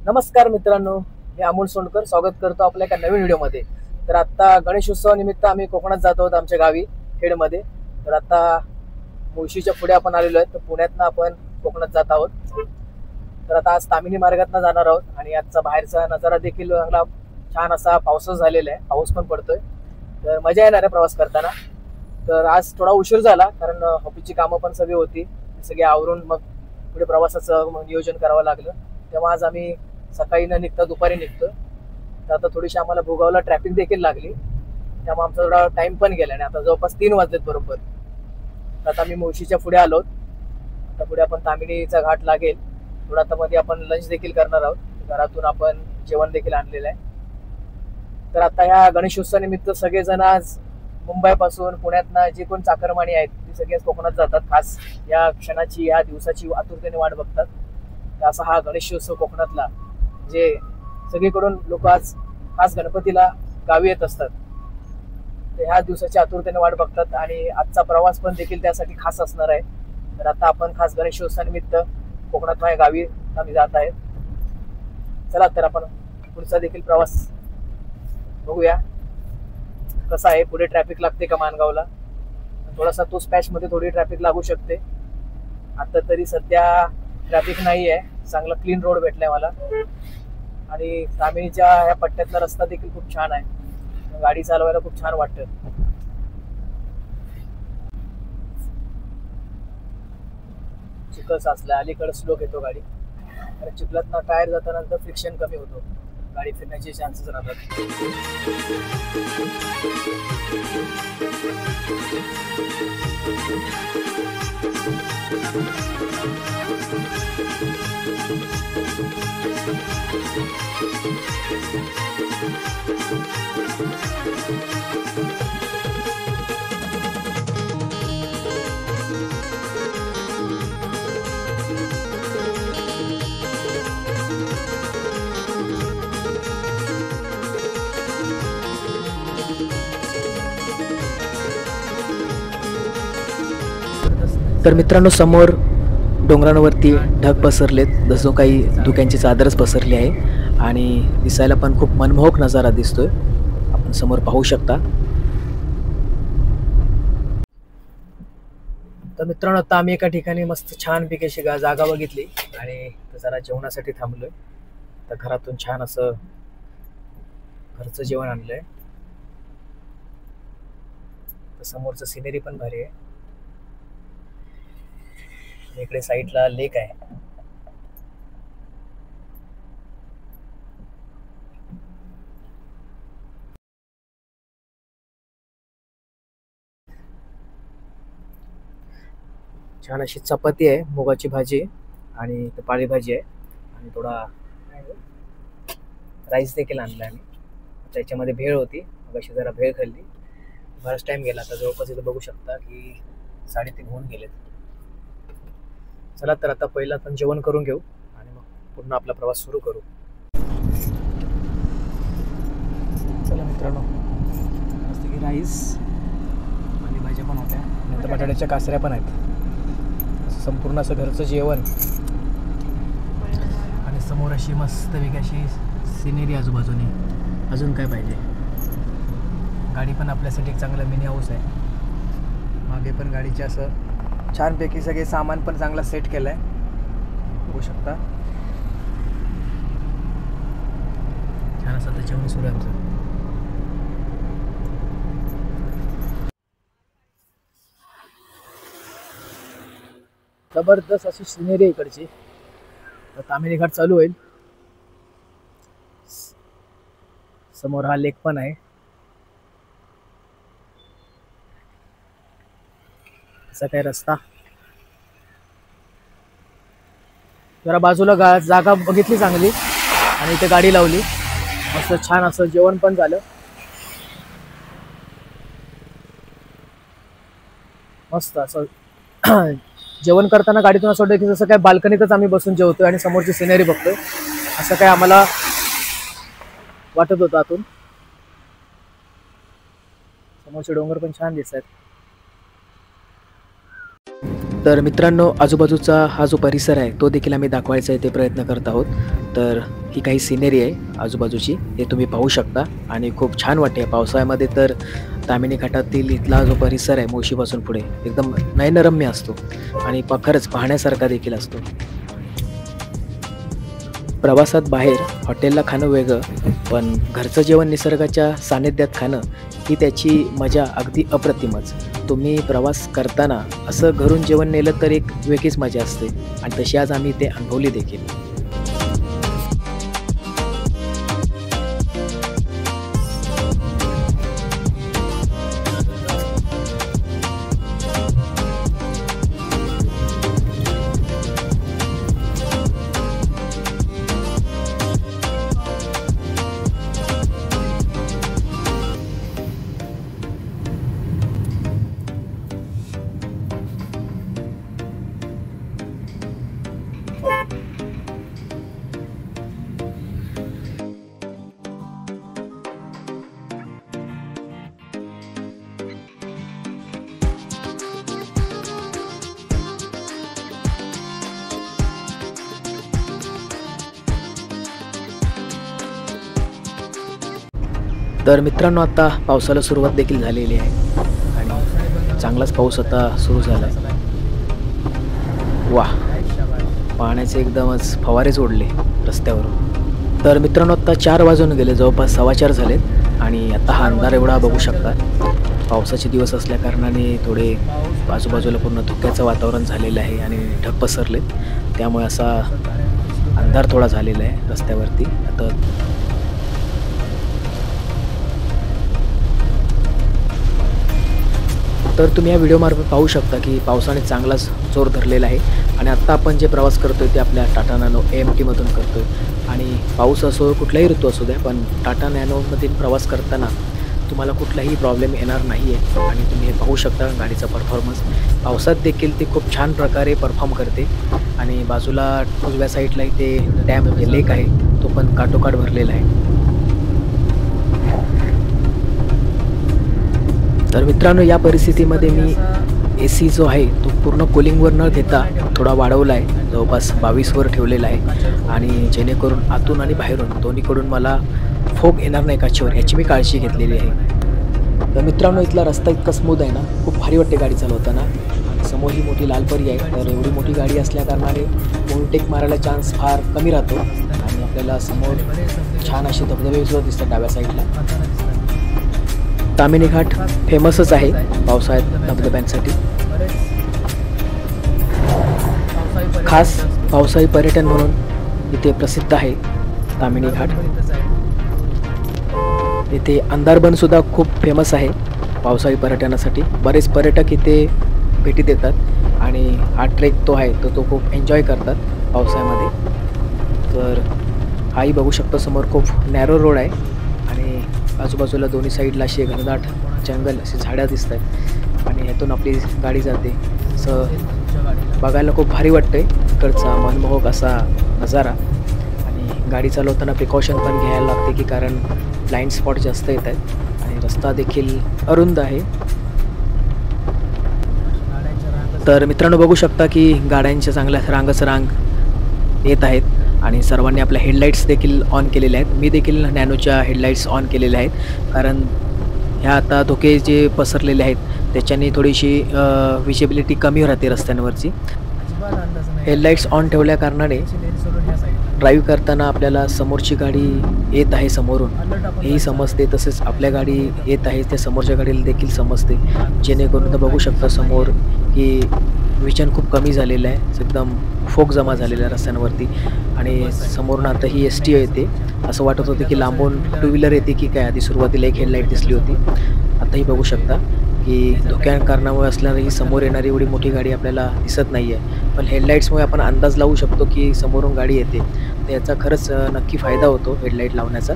नमस्कार मित्रांनो, मी अमोल सोंडकर स्वागत करतो आपल्या एका नवीन व्हिडिओमध्ये. तर आता गणेशोत्सवानिमित्त आम्ही कोकणात जात आहोत आमच्या गावी खेडमध्ये. तर आता मुळशीच्या पुढे आपण आलेलो आहे. तर पुण्यातनं आपण कोकणात जात आहोत. तर आता आज तामिनी मार्गातनं जाणार आहोत आणि आजचा बाहेरचा नजारा देखील चांगला छान असा पावसाचा झालेला आहे. पाऊस पण पडतोय, तर मजा येणार आहे प्रवास करताना. तर आज थोडा उशीर झाला कारण ऑफिसची कामं पण सगळी होती, सगळे आवरून मग पुढे प्रवासाचं नियोजन करावं लागलं. तेव्हा आज आम्ही सकाळी न निघता दुपारी निघतो. तर आता थोडीशी आम्हाला भोगावला ट्रॅफिक देखील लागली, त्यामुळे आमचा थोडा टाइम पण गेला आणि आता जवळपास 3 वाजलेत बरोबर. तर आता आम्ही मुळशीच्या पुढे आलो. आता पुढे आपण तामिनीचा घाट लागेल. थोडा आता मध्ये आपण लंच देखील करणार आहोत. घरातून आपण जेवण देखील आणलेलं आहे. तर आता ह्या गणेशोत्सवानिमित्त सगळेजण आज मुंबईपासून पुण्यातनं जे कोण चाकरमानी आहेत ते सगळे कोकणात जातात. खास या क्षणाची या दिवसाची आतुरतेने वाट बघतात. तर असा हा गणेशोत्सव कोकणातला जे सगळीकडून लोक आज खास गणपतीला गावी येत असतात. तर ह्या दिवसाची आतुरतेने वाट बघतात आणि आजचा प्रवास पण देखील त्यासाठी खास असणार आहे. तर आता आपण खास गणेशोत्सवानिमित्त कोकणात माझ्या गावी आम्ही जात आहे. चला तर आपण पुढचा देखील प्रवास बघूया कसा आहे. पुढे ट्रॅफिक लागते का माणगावला, थोडासा तो स्पॅच मध्ये थोडी ट्रॅफिक लागू शकते. आता तरी सध्या ट्रॅफिक नाही आहे, चांगला क्लीन रोड भेटलाय मला. आणि तामिनीच्या ह्या पट्ट्यातला रस्ता देखील खूप छान आहे, गाडी चालवायला खूप छान वाटतं. चिखल साचला, अलीकडे स्लो घेतो गाडी कारण चिखलात टायर जातानंतर फ्रिक्शन कमी होतो, गाडी फिरण्याचे चान्सेस राहतात. तर मित्रांनो, समोर डोंगरांवरती ढग पसरलेत, जसं काही धुक्यांची चादरच पसरली आहे आणि दिसायला पण खूप मनमोहक नजारा दिसतोय. आपण समोर पाहू शकता. तर मित्रांनो, आता आम्ही एका ठिकाणी मस्त छान पैकी अशी जागा बघितली आणि जरा जेवणासाठी थांबलोय. तर घरातून छान असं घरचं जेवण आणलंय. तर समोरचं सिनेरी पण भारी आहे. इकडे साईडला लेक आहे. छान अशी चपाती आहे, मुगाची भाजी आणि पाळी भाजी आहे आणि थोडा राईस देखील आणला आणि त्याच्यामध्ये भेळ होती. मग अशी जरा भेळ खाल्ली, बराच टाइम गेला. आता जवळपास इथं बघू शकता की 3:30 होऊन गेलेत. चला तर आता पहिला आपण जेवण करून घेऊ आणि मग पुन्हा आपला प्रवास सुरू करू. चला मित्रांनो, मस्त की राईस आणि भाज्या पण होत्या, नंतर बटाट्याच्या कासऱ्या पण आहेत. संपूर्ण असं घरचं जेवण आणि समोर अशी मस्तपैकी अशी सिनेरी आजूबाजूने. अजून काय पाहिजे. गाडी पण आपल्यासाठी एक चांगला मिनी हाऊस आहे. मागे पण गाडीचे असं छानपैकी सगळे सामान पण चांगला सेट केलाय, बघू शकता. छान असं आता जेवण सुरू आहे आमचं. जबरदस्त अशी सिनेरी इकडची. तर तामिनी घाट चालू होईल. समोर हा लेक पण आहे. असा काय रस्ता जरा बाजूला जागा बघितली चांगली आणि इथे गाडी लावली. मस्त छान असं जेवण पण झालं. मस्त असं जेवण करताना गाडीतून असं वाटतं की जसं काय बाल्कनीतच आम्ही बसून जेवतोय आणि समोरची सिनेरी बघतोय, असं काय आम्हाला वाटत होतं आतून. समोरचे डोंगर पण छान दिसत आहेत. तर मित्रांनो, आजूबाजूचा हा जो परिसर आहे तो देखील आम्ही दाखवायचा इथे प्रयत्न करत आहोत. तर ही काही सिनेरी आहे आजूबाजूची, हे तुम्ही पाहू शकता आणि खूप छान वाटते पावसाळ्यामध्ये. तर ताम्हिणी घाटातील इथला जो परिसर आहे मुळशीपासून पुढे एकदम नयनरम्य असतो आणि खरंच पाहण्यासारखा देखील असतो. प्रवासात बाहेर हॉटेलला खाणं वेगळं, पण घरचं जेवण निसर्गाच्या सानिध्यात खाणं ही त्याची मजा अगदी अप्रतिमच. तुम्ही प्रवास करताना असं घरून जेवण नेलं तर एक वेगळीच मजा असते आणि तशी आज आम्ही ते अनुभवली देखील. तर मित्रांनो, आता पावसाला सुरुवात देखील झालेली आहे आणि चांगलाच पाऊस आता सुरू झाला आहे. वाह, पाण्याचे एकदमच फवारेच ओढले रस्त्यावरून. तर मित्रांनो, आता 4 वाजून गेले, जवळपास 4:15 झालेत आणि आता हा अंधार एवढा बघू शकता. पावसाचे दिवस असल्याकारणाने थोडे आजूबाजूला पूर्ण धुक्याचं वातावरण झालेलं आहे आणि ढग पसरलेत, त्यामुळे असा अंधार थोडा झालेला आहे रस्त्यावरती. आता तर तुम्ही या व्हिडिओमार्फत पाहू शकता की पावसाने चांगलाच जोर धरलेला आहे आणि आत्ता आपण जे प्रवास करतोय ते आपल्या टाटा नॅनो AMTमधून करतोय. आणि पाऊस असो कुठलाही ऋतू असू द्या, पण टाटा नॅनोमधील प्रवास करताना तुम्हाला कुठलाही प्रॉब्लेम येणार नाही आहे. आणि तुम्ही हे पाहू शकता गाडीचा परफॉर्मन्स पावसात देखील ते खूप छान प्रकारे परफॉर्म करते. आणि बाजूला उजव्या साईडला इथे डॅम म्हणजे लेक आहे, तो पण काठोकाठ भरलेला आहे. तर मित्रांनो, या परिस्थितीमध्ये मी AC जो आहे तो पूर्ण कूलिंगवर न घेता थोडा वाढवला आहे, जवळपास 22वर ठेवलेला आहे. आणि जेणेकरून आतून आणि बाहेरून दोन्हीकडून मला फोग येणार नाही काचेवर, याची मी काळजी घेतलेली आहे. तर मित्रांनो, इथला रस्ता इतका स्मूथ आहे ना, खूप भारी वाटते गाडी चालवताना. आणि समोर ही मोठी लालपरी आहे, तर एवढी मोठी गाडी असल्याकारणाने ओव्हरटेक मारायला चान्स फार कमी राहतो. आणि आपल्याला समोर छान असे धबधबे सुद्धा दिसतात डाव्या साईडला. ताम्हिणी घाट फेमसच आहे पावसाळ्यात धबधब्यांसाठी. खास पावसाळी पर्यटन म्हणून इथे प्रसिद्ध आहे ताम्हिणी घाट. इथे अंधारबन सुद्धा खूप फेमस आहे पावसाळी पर्यटनासाठी. बरेच पर्यटक इथे भेटी देतात आणि हा ट्रेक तो आहे तो खूप एन्जॉय करतात पावसाळ्यामध्ये. तर हाही बघू शकतो, समोर खूप नॅरो रोड आहे आणि आजूबाजूला दोन्ही साईडला असे घनदाट जंगल, असे झाडं दिसत आहेत आणि ह्यातून आपली गाडी जाते. असं बघायला खूप भारी वाटतं आहे इकडचा मनमोहक असा नजारा. आणि गाडी चालवताना प्रिकॉशन पण घ्यायला लागते की कारण ब्लाइंड स्पॉट जास्त येत आहेत आणि रस्ता देखील अरुंद आहे. तर मित्रांनो, बघू शकता की गाड्यांच्या चांगल्या रांगच रांग येत आहेत आणि सर्वांनी आपल्या हेडलाईट्स देखील ऑन केलेले आहेत. मी देखील नॅनोच्या हेडलाईट्स ऑन केलेल्या आहेत कारण ह्या आता धोके जे पसरलेले आहेत त्याच्याने थोडीशी विजिबिलिटी कमी राहते रस्त्यांवरची. हेडलाईट्स ऑन ठेवल्या कारणाने ड्राईव्ह करताना आपल्याला समोरची गाडी येत आहे समोरून हेही समजते, तसेच आपल्या गाडी येत आहे त्या समोरच्या गाडीला देखील समजते. जेणेकरून तर बघू शकता समोर की विजन खूप कमी झालेलं आहे, एकदम फोग जमा झालेला आहे रस्त्यांवरती. आणि समोरून आता ही ST येते, असं वाटत होतं की लांबून 2 व्हीलर येते की काय. आधी सुरुवातीला एक हेडलाईट दिसली होती, आताही बघू शकता की धोक्या कारणामुळे असणारी ही समोर येणारी एवढी मोठी गाडी आपल्याला दिसत नाही आहे. पण हेडलाईट्समुळे आपण अंदाज लावू शकतो की समोरून गाडी येते, तर याचा खरंच नक्की फायदा होतो हेडलाईट लावण्याचा.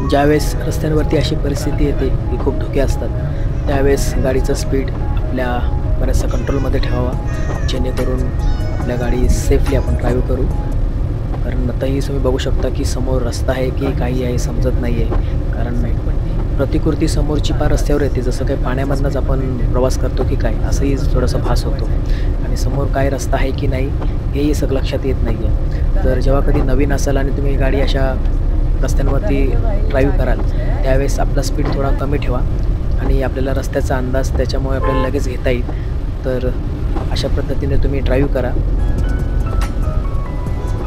ज्यावेळेस रस्त्यांवरती अशी परिस्थिती येते की खूप धोके असतात, त्यावेळेस गाडीचा स्पीड आपल्या बऱ्याचशा कंट्रोलमध्ये ठेवावा, जेणेकरून आपल्या गाडी सेफली आपण ड्राईव्ह करू. कारण आताही तुम्ही बघू शकता की समोर रस्ता आहे की काही आहे समजत नाही आहे. कारण प्रतिकृती समोरची पार रस्त्यावर येते, जसं काही पाण्यामधनंच आपण प्रवास करतो की काय असंही थोडासा भास होतो. आणि समोर काय रस्ता आहे की नाही हेही सगळं लक्षात येत नाही आहे. तर जेव्हा कधी नवीन असाल आणि तुम्ही गाडी अशा रस्त्यांवरती ड्राईव्ह कराल त्यावेळेस आपला स्पीड थोडा कमी ठेवा आणि आपल्याला रस्त्याचा अंदाज त्याच्यामुळे आपल्याला लगेच घेता येईल. तर अशा पद्धतीने तुम्ही ड्राईव्ह करा.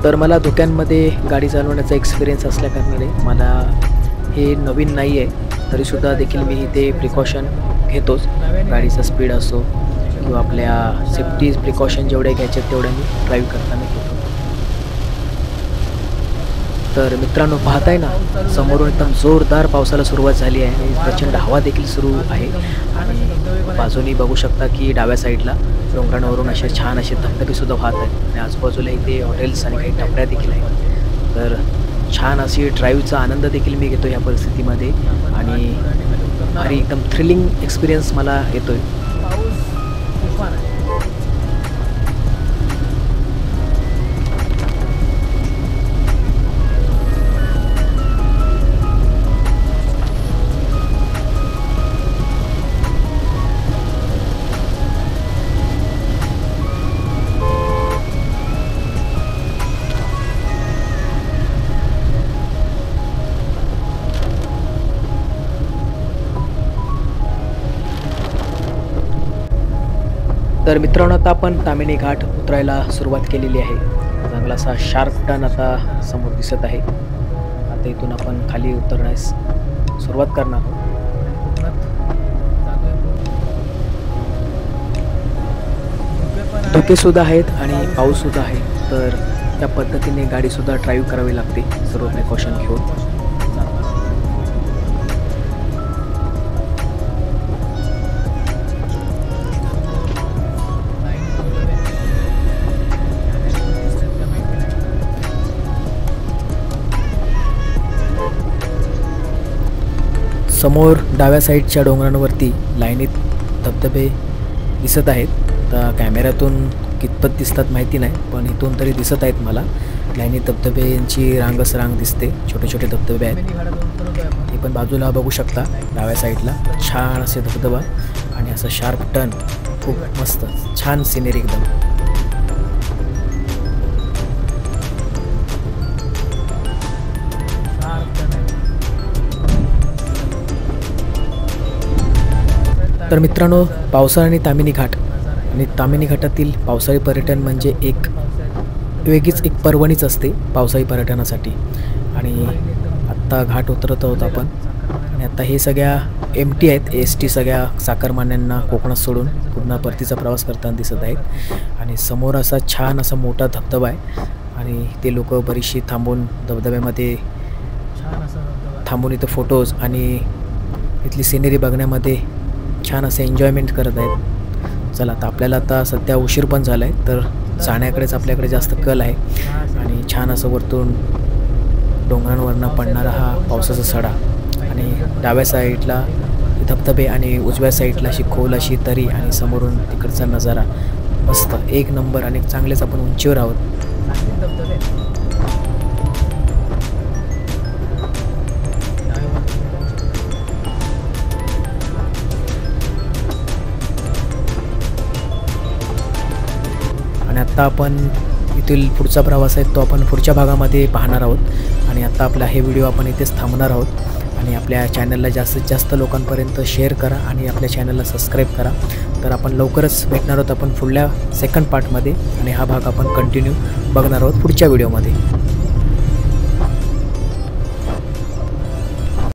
तर मला धुक्यांमध्ये गाडी चालवण्याचा एक्सपिरियन्स असल्याकारणाने मला हे नवीन नाही आहे, तरीसुद्धा देखील मी ते प्रिकॉशन घेतोच. गाडीचा स्पीड असो किंवा आपल्या सेफ्टी प्रिकॉशन जेवढे घ्यायचे तेवढ्या मी ड्राईव्ह करताना घेतो. तर मित्रांनो, पाहताय ना समोरून एकदम जोरदार पावसाला सुरुवात झाली आहे आणि प्रचंड हवा देखील सुरू आहे. आणि बाजूनी बघू शकता की डाव्या साईडला डोंगरांवरून असे छान असे धबधबेसुद्धा वाहत आहेत आणि आजूबाजूला इथे हॉटेल्स आणि काही टपऱ्या देखील आहेत. तर छान अशी ड्राईव्हचा आनंद देखील मी घेतो या परिस्थितीमध्ये आणि भारी एकदम थ्रिलिंग एक्सपिरियन्स मला येतोय. तर मित्रांनो, आता आपण ताम्हिणी घाट उतरायला सुरुवात केलेली आहे. चांगला असा शार्प टर्न आता समोर दिसत आहे. आता इथून आपण खाली उतरण्यास सुरुवात करणार आहोत. धुकेसुद्धा आहेत आणि पाऊससुद्धा आहे, तर त्या पद्धतीने गाडीसुद्धा ड्राईव्ह करावी लागते सर्व प्रिकॉशन घेऊन. समोर डाव्या साईडच्या डोंगरांवरती लाईनीत धबधबे दिसत आहेत. तर कॅमेऱ्यातून कितपत दिसतात माहिती नाही, पण इथून तरी दिसत आहेत मला. लाईनीत धबधब्यांची रांगच रांग दिसते, छोटे छोटे धबधबे आहेत. हे पण बाजूला बघू शकता डाव्या साईडला छान असे धबधबा आणि असं शार्प टर्न, खूप मस्त छान सिनेरी एकदम. तर मित्रांनो, पावसाळा आणि ताम्हिणी घाट आणि ताम्हिणी घाटातील पावसाळी पर्यटन म्हणजे एक वेगळीच एक पर्वणीच असते पावसाळी पर्यटनासाठी. आणि आत्ता घाट उतरत आहोत आपण आणि आता हे सगळ्या एमटी आहेत. एस टी सगळ्या चाकरमान्यांना कोकणात सोडून पुन्हा परतीचा प्रवास करताना दिसत आहेत. आणि समोर असा छान असा मोठा धबधबा आहे आणि ते लोक बरीचशी थांबून धबधब्यामध्ये थांबून इथं फोटोज आणि इथली सिनेरी बघण्यामध्ये छान असं एन्जॉयमेंट करत आहेत. चला, आता आपल्याला आता सध्या उशीर पण झाला आहे, तर जाण्याकडेच आपल्याकडे जास्त कल आहे. आणि छान असं वरतून डोंगरांवरनं पडणारा हा पावसाचा सडा आणि डाव्या साईडला धबधबे आणि उजव्या साईडला अशी खोल अशी तरी आणि समोरून तिकडचा नजारा मस्त एक नंबर. आणि चांगलेच आपण उंचीवर आहोत. आणि आत्ता आपण इथील पुढचा प्रवास आहे तो आपण पुढच्या भागामध्ये पाहणार आहोत. आणि आता आपला हे व्हिडिओ आपण इथेच थांबणार आहोत. आणि आपल्या चॅनलला जास्तीत जास्त लोकांपर्यंत शेअर करा आणि आपल्या चॅनलला सबस्क्राईब करा. तर आपण लवकरच भेटणार आहोत आपण पुढल्या सेकंड पार्टमध्ये आणि हा भाग आपण कंटिन्यू बघणार आहोत पुढच्या व्हिडिओमध्ये.